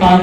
5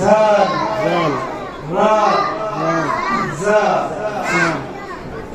zaal ra za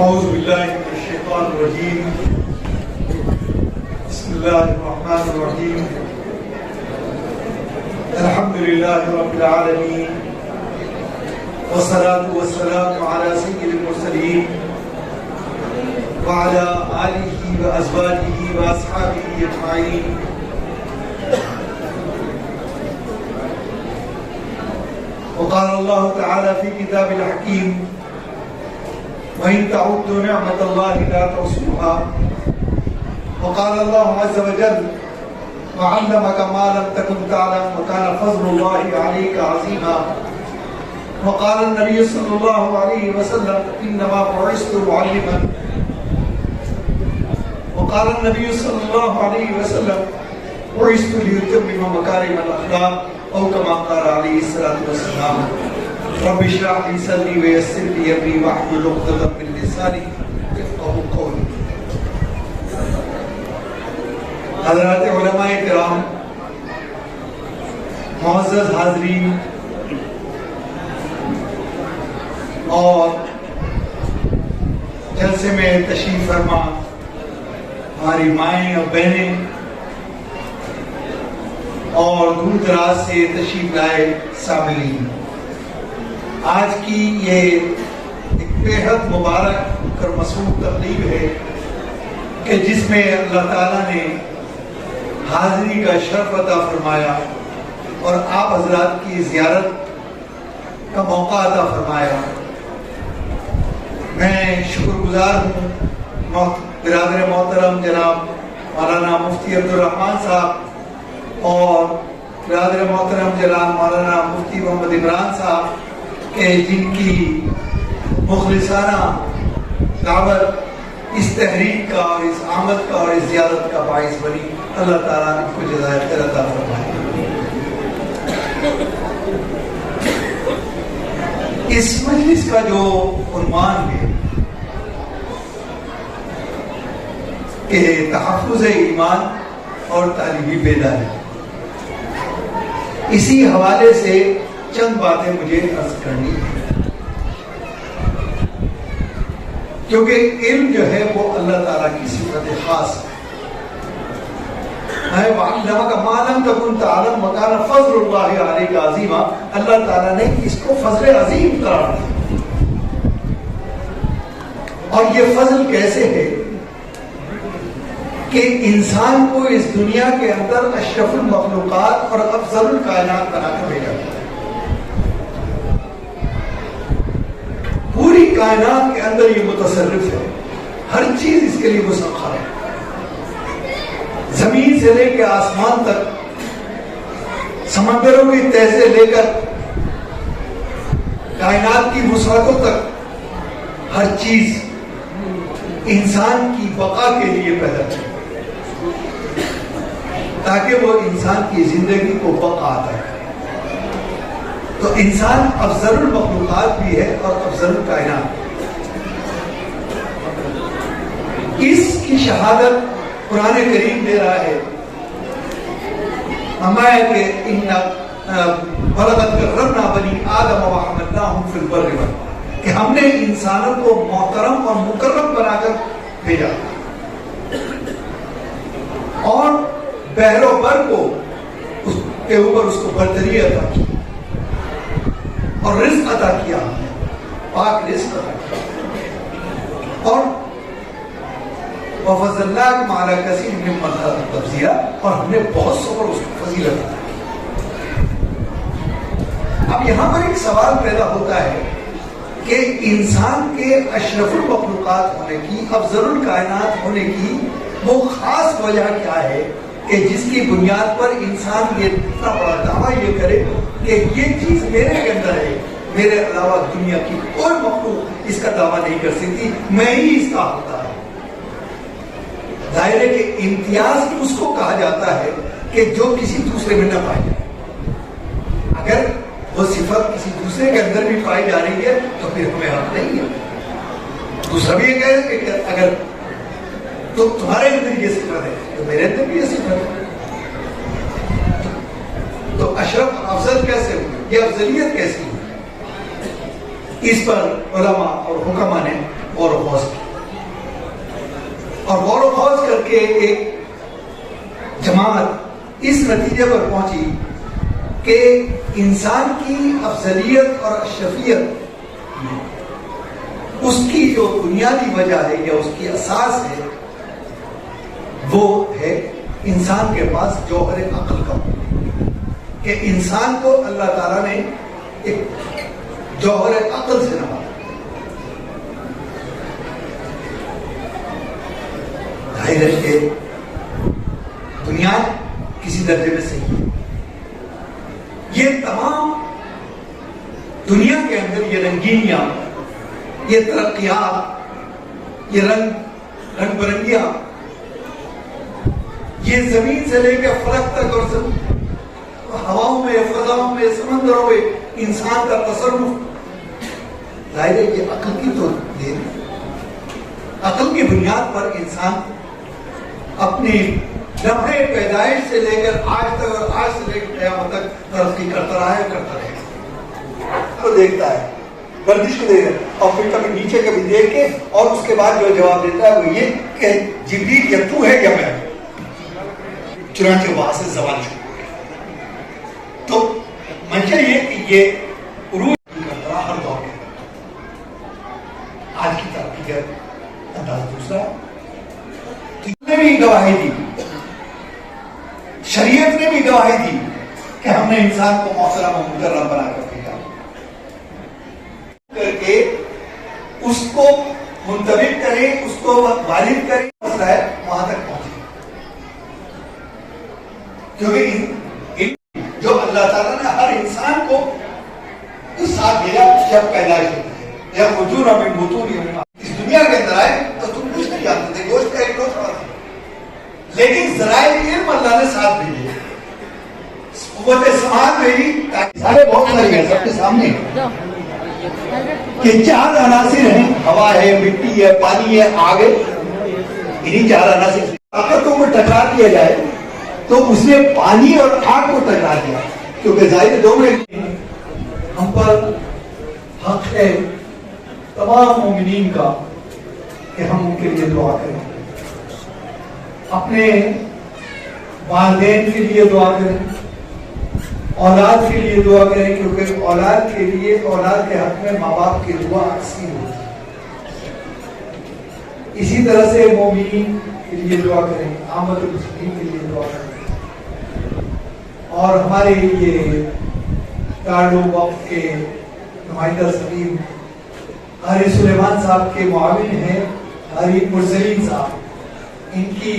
أعوذ بالله من الشيطان الرجيم بسم الله الرحمن الرحيم الحمد لله رب العالمين والصلاة والسلام على سيد المرسلين وعلى آله وأزواجه وأصحابه أجمعين وقال الله تعالى في كتاب الحكيم وإن تعدوا نعمة الله لا تحصوها وقال الله عز وجل وعلمك ما لم تكن تعلم وكان فضل الله عليك عظيما وقال النبي صلى الله عليه وسلم إنما بعثت معلما وقال النبي صلى الله عليه وسلم بعثت لأتمم مكارم الأخلاق أو كما قال عليه الصلاة والسلام رب اشرح لي صدري ويسر لي امري واحلل عقدة من لساني يفقهوا قولي. حضرات علماء کرام، معزز حاضرین اور جلسے میں تشریف فرما ہماری مائیں اور بہنیں اور دور دراز سے تشریف لائے سامعین، آج کی یہ ایک بےحد مبارک اور مسعود تقریب ہے کہ جس میں اللہ تعالیٰ نے حاضری کا شرف عطا فرمایا اور آپ حضرات کی زیارت کا موقع عطا فرمایا۔ میں شکر گزار ہوں برادر محترم جناب مولانا مفتی عبدالرحمان صاحب اور برادر محترم جناب مولانا مفتی محمد عمران صاحب کہ جن کی مخلصانہ دعوت اس تحریک کا اور اس آمد کا اور اس زیارت کا باعث بنی۔ اللہ تعالیٰ ان کو جزائے خیر عطا فرمائے۔ اس مجلس کا جو عنوان ہے کہ تحفظ ایمان اور تعلیمی بیداری، اسی حوالے سے چند باتیں مجھے عرض کرنی ہے۔ کیونکہ علم جو ہے وہ اللہ تعالیٰ کی صفت خاص ہے. وَعَلَّمَكَ مَا لَمْ تَكُنْ تَعْلَمُ وَكَانَ فَضْلُ اللَّهِ عَلَيْكَ عَظِيمًا. اللہ تعالیٰ نے اس کو فضل عظیم قرار دیا. اور یہ فضل کیسے ہے کہ انسان کو اس دنیا کے اندر اشرف المخلوقات اور افضل الکائنات بنا کر بھیجا گیا. پوری کائنات کے اندر یہ متصرف ہے، ہر چیز اس کے لیے مسخر ہے. زمین سے لے کے آسمان تک، سمندروں کی تہہ سے لے کر کائنات کی وسعتوں تک، ہر چیز انسان کی بقا کے لیے پیدا کی تاکہ وہ انسان کی زندگی کو بقا عطا کرے. تو انسان افضل المخلوقات بھی ہے اور افضل الکائنات. اس کی شہادت قرآن کریم دے رہا ہے. ہمارے کہ وَلَقَدْ كَرَّمْنَا بَنِي آدَمَ وَحَمَلْنَاهُمْ فِي الْبَرِّ وَالْبَحْرِ کہ ہم نے انسانوں کو محترم اور مکرم بنا کر بھیجا اور بحر و بر کو اس کے اوپر اس کو برتری عطا کی اور رزق عطا کیا، پاک رزق عطا کیا. اور وَفَضَّلْنَاكُمْ عَلَىٰ كَثِيرٍ مِّمَّنْ خَلَقْنَا تَفْضِيلًا اور ہم نے بہت سفر اس کو فضیلت عطا کی. اب یہاں پر ایک سوال پیدا ہوتا ہے کہ انسان کے اشرف المخلوقات ہونے کی، افضل الکائنات ہونے کی وہ خاص وجہ کیا ہے کہ جس کی بنیاد پر انسان یہ اتنا بڑا دعویٰ یہ کرے کہ یہ چیز میرے کے اندر ہے، میرے علاوہ دنیا کی کوئی مخلوق اس کا دعویٰ نہیں کر سکتی، میں ہی اس کا ہوتا ہے. ظاہر ہے کہ امتیاز اس کو کہا جاتا ہے کہ جو کسی دوسرے میں نہ پائی جائے. اگر وہ صفت کسی دوسرے کے اندر بھی پائی جا رہی ہے تو پھر ہمیں حق نہیں ہے. دوسرا بھی یہ کہے کہ اگر تو تمہارے اندر یہ صفت ہے تو میرے اندر بھی یہ صفت ہے. تو اشرف افضل کیسے ہوئی، یہ افضلیت کیسی ہوئی، اس پر علماء اور حکماء نے غور و خوض کی اور غور و خوض کر کے ایک جماعت اس نتیجے پر پہنچی کہ انسان کی افضلیت اور اشرفیت اس کی جو بنیادی وجہ ہے یا اس کی اساس ہے وہ ہے انسان کے پاس جوہر عقل کا، کہ انسان کو اللہ تعالیٰ نے ایک جوہر عقل سے نوازا. ظاہر ہے کہ بنیاد کسی درجے میں صحیح ہے. یہ تمام دنیا کے اندر یہ رنگینیاں، یہ ترقیات، یہ رنگ برنگیاں، یہ زمین سے لے کے فلک تک اور ہواؤں میں، فضاؤں میں، سمندروں میں انسان کا تصرف، ظاہر ہے یہ عقل کی تو دین ہے. عقل کی بنیاد پر انسان اپنی لمحے پیدائش سے لے کر آج تک اور آج سے لے کر قیامت تک ترقی کرتا رہا ہے، کرتا رہے گا. تو دیکھتا ہے گردش کو دیکھ اور پھر کبھی نیچے کبھی دیکھ کے اور اس کے بعد جو جواب دیتا ہے وہ یہ کہ جبریل یا تو ہے یا میں. چنانچہ وہاں سے زوال شروع ہو گیا. تو منشا یہ کہ یہ عروج کرتا رہا ہر دور کے. آج کی ترقی کا انداز دوسرا ہے. نے بھی گواہی دی، شریعت نے بھی گواہی دی کہ ہم نے انسان کو محترم و مکرم بنا کر بھیجا کر کے اس کو منتبہ کرے، اس کو والد کرے. مسئلہ ہے وہاں تک پہنچے کیونکہ جو اللہ تعالیٰ نے ہر انسان کو اس ساتھ بھیجا جب پیدائش ہوتی ہے یا وجود میں بطون اس دنیا کے اندر آئے تو تم کچھ نہیں جانتے تھے، گوشت کا ایک ٹوکرا تھا، لیکن ذرائع علم اللہ نے ساتھ بھیجے، قوت سماعت بھیجی تاکہ بہت ساری ہے سب کے سامنے کہ چار عناصر ہیں، ہوا ہے، مٹی ہے، پانی ہے، آگ ہے. انہی چار عناصر طاقتوں کو ٹکرا دیا جائے تو اس نے پانی اور آگ کو ٹکرا دیا کیونکہ ظاہر دو میں ہم پر حق ہے تمام مومنین کا کہ ہم ان کے لیے دعا کریں، اپنے والدین کے لیے دعا کریں، اولاد کے لیے دعا کریں، کیونکہ اولاد کے لیے، اولاد کے حق میں ماں باپ کی دعا اکثر ہوتی ہے۔ اسی طرح سے مومنین کے لیے دعا کریں، عامت المسلمین کے لیے دعا کریں، اور ہمارے یہ دارالعلوم وقف کے نمائندہ سلیم قاری سلیمان صاحب کے معاون ہیں قاری مرسلین صاحب، ان کی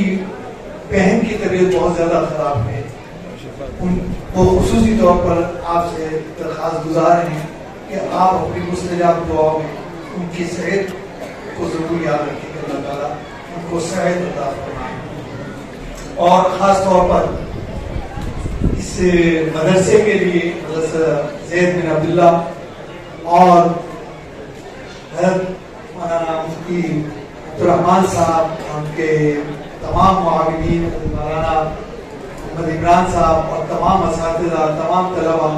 بہن کی طبیعت بہت زیادہ خراب ہے، ان کو خصوصی طور پر آپ سے درخواست گزار ہیں کہ آپ اپنی مستجاب دعاؤں میں ان کی صحت کو ضرور یاد رکھیں کہ اللہ تعالیٰ ان کو صحت عطا فرمائے، اور خاص طور پر اس مدرسے کے لیے مدرسہ زید بن عبداللہ اور حضرت مولانا مفتی عبدالرحمان صاحب، ان کے تمام معاونین، مولانا محمد عمران صاحب اور تمام اساتذہ، تمام طلبہ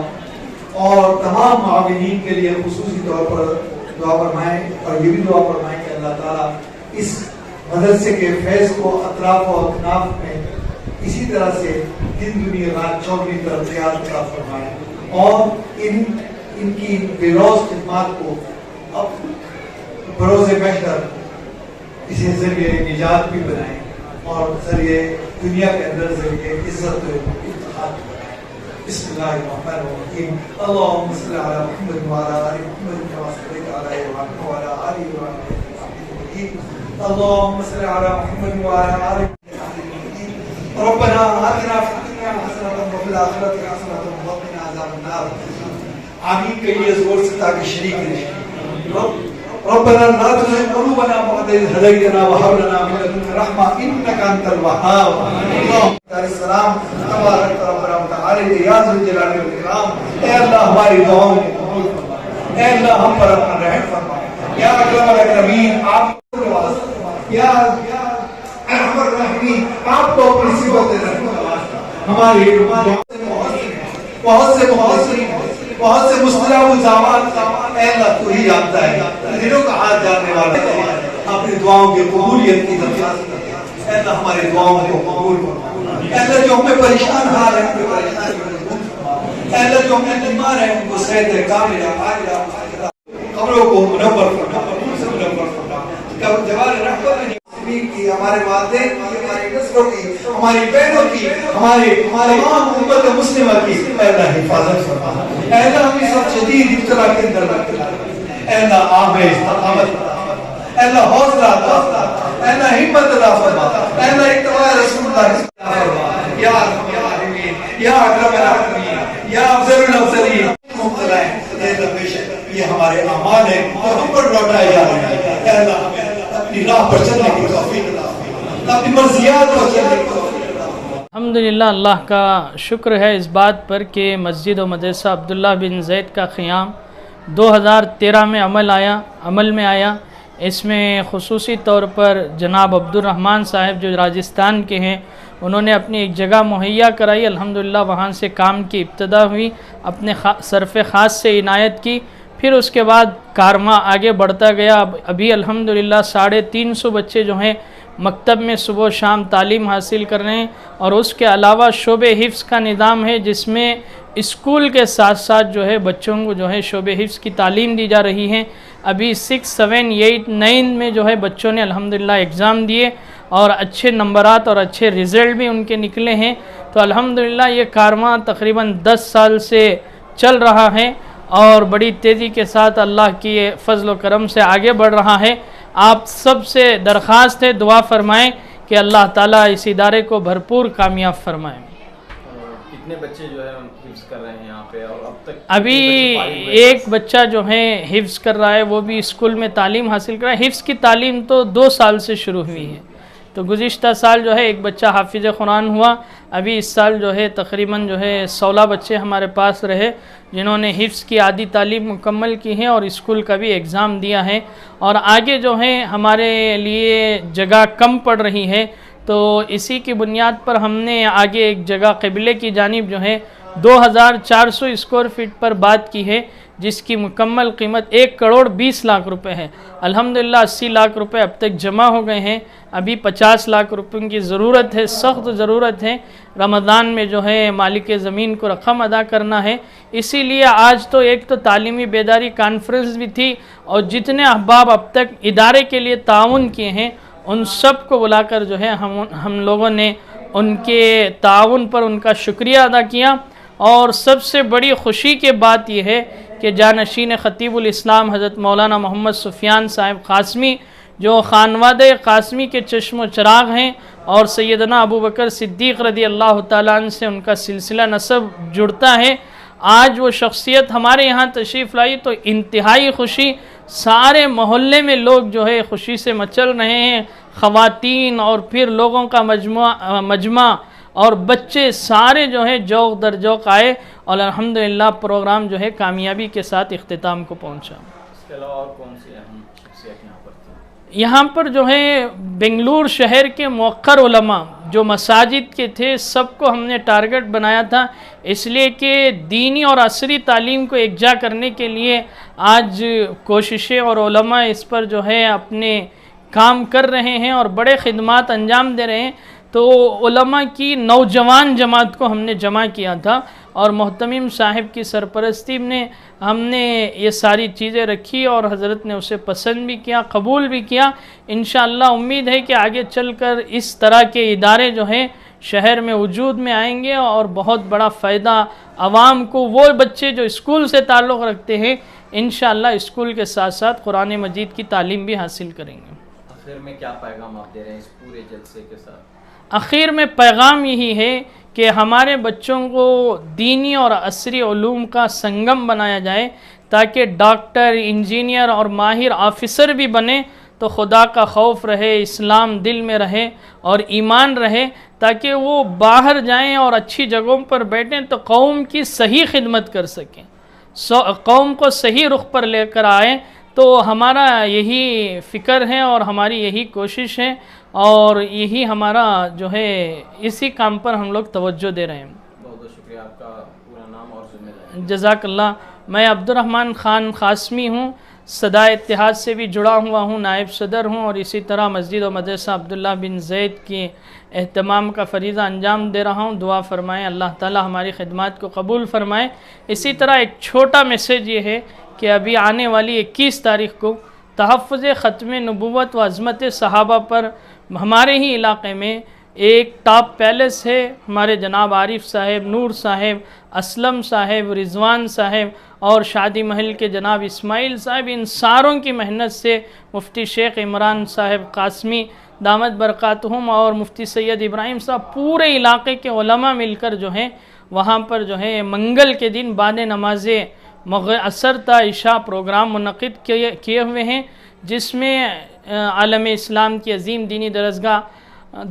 اور تمام معاونین کے لیے خصوصی طور پر دعا فرمائیں، اور یہ بھی دعا فرمائیں کہ اللہ تعالیٰ اس مدرسے کے فیض کو اطراف و اکناف میں اسی طرح سے دن دنیا رات چوبی ترقیات عطا فرمائیں، اور ان کی بے روز خدمات کو اب بروز محشر اسے ذریعے نجات بھی بنائیں، اور ذریعے دنیا کے اندر ذریعے عزت و اتحاد بنائیں۔ بسم اللہ الرحمن الرحیم، اللہم صلی علی محمد وعلی آل محمد کما صلیت علی ابراہیم وعلی آل ابراہیم انک حمید مجید، اللہم صلی علی محمد وعلی آل محمد ربنا آتنا فی الدنیا حسنۃ وفی الآخرۃ حسنۃ وقنا عذاب النار۔ آمین کہیے زور سے تاکہ شریک رہیں۔ ربنا لا تزغ قلوبنا بعد إذ هديتنا وهب لنا من لدنك رحمة إنك أنت الوهاب۔ اللهم السلام تبارك ربنا وتعالى یا ذو الجلال والإکرام، اے اللہ ہماری دعاؤں کو قبول فرما، اے اللہ ہم پر اپنا رحم فرما، یا اکرم الاکرمین آپ یا ارحم الراحمین آپ کو اپنی صفات رحمت کا واسطہ ہماری بہت سے بہت سے مستجاب الدعوات، اے اللہ تو ہی جانتا ہے، دلوں کا حال جاننے والا ہے، اپنی دعاؤں کی قبولیت کی درخواست کرتے ہیں، اے اللہ ہماری دعاؤں کو قبول فرما، اے اللہ جو ہمیں پریشان حال ہے ہمیں پریشانی کو دور فرما، اے اللہ جو ہمیں بیمار ہے ان کو صحت کاملہ عاجلہ قبروں کو منور فرما، قبول سے منور فرما، جوار رحمت کی، ہمارے والدین کی، ہماری نسلوں کی، ہماری بہنوں کی، ہماری تمام امت مسلمہ کی اے اللہ حفاظت فرما، اے اللہ ہمیں سب شدید ابتلا کے اندر رکھنا، اے اللہ آمیں استقامت، اے اللہ حوصلہ عطا فرما، اے اللہ ہمت عطا فرما، اے اللہ اتباع رسول اللہ عطا فرما، یا ارحم الراحمین، یا اکرم الاکرمین، یا افضل الافضلین، مبتلا ہے اے اللہ بے شک یہ ہمارے اعمال ہیں اور ہم پر لوٹائے جا رہے ہیں، اے اللہ ہمیں اپنی راہ پر چلنے کی توفیق عطا فرما، اپنی مرضیات پر چلنے کی توفیق عطا فرما۔ الحمدللہ اللہ کا شکر ہے اس بات پر کہ مسجد و مدرسہ عبداللہ بن زید کا قیام 2013 میں عمل میں آیا۔ اس میں خصوصی طور پر جناب عبدالرحمان صاحب جو راجستھان کے ہیں انہوں نے اپنی ایک جگہ مہیا کرائی، الحمدللہ وہاں سے کام کی ابتدا ہوئی، اپنے صرف خاص سے عنایت کی، پھر اس کے بعد کارواں آگے بڑھتا گیا۔ ابھی الحمدللہ 350 بچے جو ہیں مکتب میں صبح و شام تعلیم حاصل کر رہے ہیں، اور اس کے علاوہ شعبہ حفظ کا نظام ہے جس میں اسکول کے ساتھ ساتھ جو ہے بچوں کو جو ہے شعبہ حفظ کی تعلیم دی جا رہی ہے۔ ابھی 6, 7, 8, 9 میں جو ہے بچوں نے الحمدللہ ایگزام دیے اور اچھے نمبرات اور اچھے رزلٹ بھی ان کے نکلے ہیں۔ تو الحمدللہ یہ کارواں تقریباً 10 سال سے چل رہا ہے اور بڑی تیزی کے ساتھ اللہ کی فضل و کرم سے آگے بڑھ رہا ہے۔ آپ سب سے درخواست ہے دعا فرمائیں کہ اللہ تعالیٰ اس ادارے کو بھرپور کامیاب فرمائیں۔ کتنے بچے جو ہے حفظ کر رہے ہیں یہاں پہ، اور اب تک ابھی ایک بچہ جو ہے حفظ کر رہا ہے، وہ بھی اسکول میں تعلیم حاصل کر رہا ہے۔ حفظ کی تعلیم تو 2 سال سے شروع ہوئی ہے، تو گزشتہ سال جو ہے ایک بچہ حافظ قرآن ہوا۔ ابھی اس سال جو ہے تقریباً جو ہے 16 بچے ہمارے پاس رہے جنہوں نے حفظ کی عادی تعلیم مکمل کی ہے اور اسکول کا بھی ایگزام دیا ہے۔ اور آگے جو ہے ہمارے لیے جگہ کم پڑ رہی ہے، تو اسی کی بنیاد پر ہم نے آگے ایک جگہ قبلے کی جانب جو ہے 2400 اسکوائر فٹ پر بات کی ہے، جس کی مکمل قیمت 1,20,00,000 روپے ہے۔ الحمدللہ 80 لاکھ روپے اب تک جمع ہو گئے ہیں، ابھی 50 لاکھ روپے کی ضرورت ہے، سخت ضرورت ہے۔ رمضان میں جو ہے مالک زمین کو رقم ادا کرنا ہے، اسی لیے آج تو ایک تو تعلیمی بیداری کانفرنس بھی تھی، اور جتنے احباب اب تک ادارے کے لیے تعاون کیے ہیں ان سب کو بلا کر جو ہے ہم لوگوں نے ان کے تعاون پر ان کا شکریہ ادا کیا۔ اور سب سے بڑی خوشی کی بات یہ ہے کہ جانشین خطیب الاسلام حضرت مولانا محمد سفیان صاحب قاسمی، جو خانوادہ قاسمی کے چشم و چراغ ہیں، اور سیدنا ابوبکر صدیق رضی اللہ تعالیٰ عنہ سے ان کا سلسلہ نسب جڑتا ہے، آج وہ شخصیت ہمارے یہاں تشریف لائی تو انتہائی خوشی، سارے محلے میں لوگ جو ہے خوشی سے مچل رہے ہیں، خواتین اور پھر لوگوں کا مجمع اور بچے سارے جو ہے جوق در جوق آئے، اور الحمدللہ پروگرام جو ہے کامیابی کے ساتھ اختتام کو پہنچا۔ اس کے علاوہ اور کون سی اہم شخصیت یہاں پر تھیں؟ یہاں پر جو ہے بنگلور شہر کے موقر علماء جو مساجد کے تھے، سب کو ہم نے ٹارگٹ بنایا تھا، اس لیے کہ دینی اور عصری تعلیم کو یکجا کرنے کے لیے آج کوششیں اور علماء اس پر جو ہے اپنے کام کر رہے ہیں اور بڑے خدمات انجام دے رہے ہیں۔ تو علماء کی نوجوان جماعت کو ہم نے جمع کیا تھا، اور محتمم صاحب کی سرپرستی میں ہم نے یہ ساری چیزیں رکھی، اور حضرت نے اسے پسند بھی کیا، قبول بھی کیا۔ انشاءاللہ امید ہے کہ آگے چل کر اس طرح کے ادارے جو ہیں شہر میں وجود میں آئیں گے، اور بہت بڑا فائدہ عوام کو، وہ بچے جو اسکول سے تعلق رکھتے ہیں انشاءاللہ اسکول کے ساتھ ساتھ قرآن مجید کی تعلیم بھی حاصل کریں گے۔ آخر میں کیا پیغام آپ دے رہے ہیں اس پورے جلسے کے ساتھ؟ آخر میں پیغام یہی ہے کہ ہمارے بچوں کو دینی اور عصری علوم کا سنگم بنایا جائے، تاکہ ڈاکٹر، انجینئر اور ماہر آفیسر بھی بنے تو خدا کا خوف رہے، اسلام دل میں رہے اور ایمان رہے، تاکہ وہ باہر جائیں اور اچھی جگہوں پر بیٹھیں تو قوم کی صحیح خدمت کر سکیں، قوم کو صحیح رخ پر لے کر آئیں۔ تو ہمارا یہی فکر ہے اور ہماری یہی کوشش ہے، اور یہی ہمارا جو ہے اسی کام پر ہم لوگ توجہ دے رہے ہیں۔ بہت بہت شکریہ، آپ کا پورا نام اور ذمہ داری؟ جزاک اللہ۔ میں عبدالرحمن خان قاسمی ہوں، صدا اتحاد سے بھی جڑا ہوا ہوں، نائب صدر ہوں، اور اسی طرح مسجد و مدرسہ عبداللہ بن زید کی اہتمام کا فریضہ انجام دے رہا ہوں۔ دعا فرمائیں اللہ تعالی ہماری خدمات کو قبول فرمائے۔ اسی طرح ایک چھوٹا میسیج یہ ہے کہ ابھی آنے والی 21 تاریخ کو تحفظ ختم نبوت و عظمت صحابہ پر ہمارے ہی علاقے میں ایک ٹاپ پیلس ہے، ہمارے جناب عارف صاحب، نور صاحب، اسلم صاحب، رضوان صاحب اور شادی محل کے جناب اسماعیل صاحب، ان ساروں کی محنت سے مفتی شیخ عمران صاحب قاسمی دامت برکاتہم اور مفتی سید ابراہیم صاحب، پورے علاقے کے علماء مل کر جو ہیں وہاں پر جو ہے منگل کے دن بعد نماز عصر تا عشاء پروگرام منعقد کیے ہوئے ہیں، جس میں عالم اسلام کی عظیم دینی درسگاہ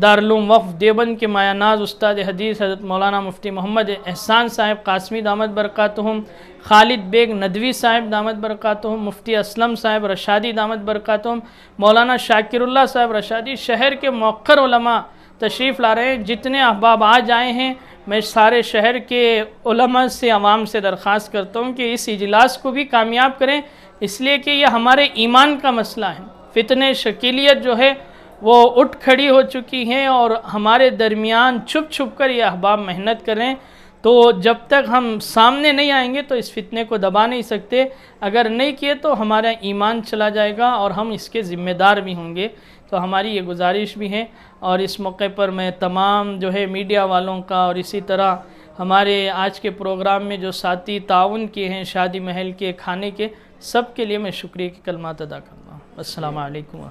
دارالعلوم وقف دیوبند کے مایہ ناز استاد حدیث حضرت مولانا مفتی محمد احسان صاحب قاسمی دامت برکاتہم، خالد بیگ ندوی صاحب دامت برکاتہم، مفتی اسلم صاحب رشادی دامت برکاتہم، مولانا شاکر اللہ صاحب رشادی، شہر کے موقر علماء تشریف لا رہے ہیں۔ جتنے احباب آج آئے ہیں، میں سارے شہر کے علماء سے، عوام سے درخواست کرتا ہوں کہ اس اجلاس کو بھی کامیاب کریں، اس لیے کہ یہ ہمارے ایمان کا مسئلہ ہے۔ فتنہ شکیلیت جو ہے وہ اٹھ کھڑی ہو چکی ہیں، اور ہمارے درمیان چھپ چھپ کر یہ احباب محنت کریں، تو جب تک ہم سامنے نہیں آئیں گے تو اس فتنے کو دبا نہیں سکتے۔ اگر نہیں کیے تو ہمارا ایمان چلا جائے گا اور ہم اس کے ذمہ دار بھی ہوں گے۔ تو ہماری یہ گزارش بھی ہے، اور اس موقع پر میں تمام جو ہے میڈیا والوں کا اور اسی طرح ہمارے آج کے پروگرام میں جو ساتھی تعاون کیے ہیں، شادی محل کے، کھانے کے، سب کے لیے میں شکریہ کے کلمات ادا کرتا ہوں۔ السلام علیکم۔